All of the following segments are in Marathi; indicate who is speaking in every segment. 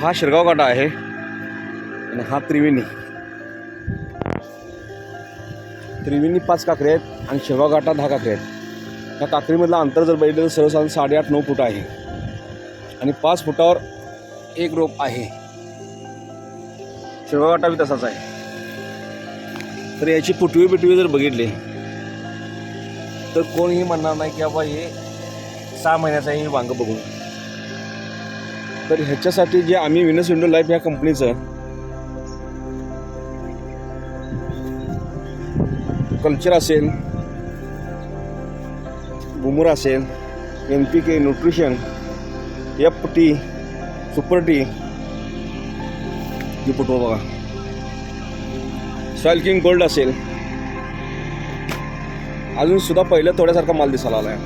Speaker 1: हा शिरगाव काटा आहे आणि हा त्रिवेणी. त्रिवेणी 5 काकरी आहेत आणि शिरगाव काटा 10 काकरी आहेत. ह्या काकरीमधलं अंतर जर बघितलं तर सर्वसाधारण 8.5-9 फूट आहे आणि 5 फुटावर एक रोप आहे. शिरगाव काटा बी तसाच आहे. तर याची पुटवी जर बघितली तर कोणीही म्हणणार नाही की बाबा हे 6 महिन्याचं आहे वांग बघून. तर ह्याच्यासाठी जे आम्ही विनस विंडो लाईफ या कंपनीचं कल्चर असेल, बुमर असेल, NPK, nutrition, FT, super T, ही पुटवा बघा, सॉइल किंग गोल्ड असेल, अजून सुद्धा पहिल्या थोड्यासारखा माल दिसायला आलाय.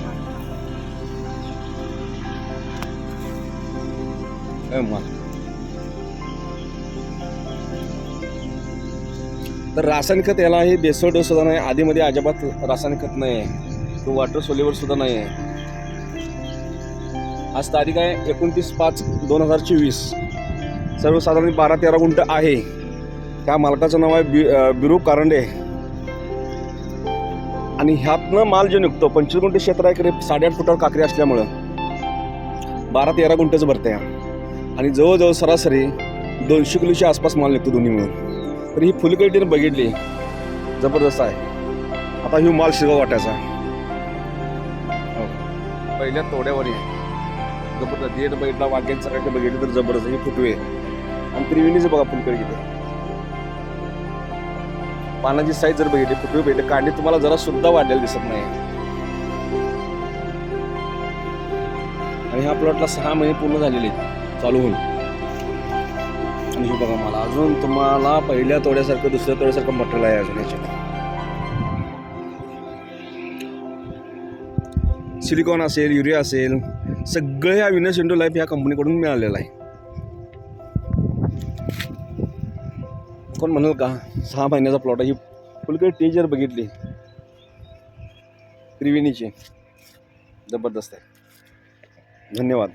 Speaker 1: तर रासायनिक खत याला हे बेसळ डोस सुद्धा नाही, आधीमध्ये अजिबात रासायनिक खत नाही आहे, तो वॉटर सोल्युबल सुद्धा नाही आहे. आज तारीख आहे 29/5/2024. सर्वसाधारण 12-13 गुंठ आहे. त्या मालकाचं नाव आहे बिरू कारंडे आणि ह्यातनं माल जो निघतो 25 गुंठ क्षेत्र आहे, 8.5 फुटावर काकरी असल्यामुळं 12-13 गुंठचं भरते आणि जवळजवळ सरासरी 200 किलोच्या आसपास माल निघतो दोन्ही मिळून. तर ही फुल क्वालिटीने बघितली जबरदस्त आहे. आता ही माल शिरगाव वाटायचा पहिल्या तोड्यावर जबरदस्त डेट बघितला, वाघ्यांचं काय बघितलं तर जबरदस्त. ही फुटवे आणि त्रिवेणीचं बघा फुलकडी किती, पानाची साईज जर बघितली, फुटवे बघितले, कांडी तुम्हाला जरा सुद्धा वाढलेलं दिसत नाही. आणि ह्या प्लॉटला 6 महिने पूर्ण झालेले चालू होऊन. आणि हे बघा मला अजून तुम्हाला पहिल्या तोड्यासारखं दुसऱ्या तोड्यासारखं मटेरियल आहे अजून याच्यात. सिलिकॉन असेल, युरिया असेल, सगळं ह्या विनस विंडो लाईफ या कंपनीकडून मिळालेलं आहे. कोण म्हणेल का 6 महिन्याचा प्लॉट आहे. ही फुलकडी टीजर बघितली त्रिवेणीची, जबरदस्त आहे. धन्यवाद.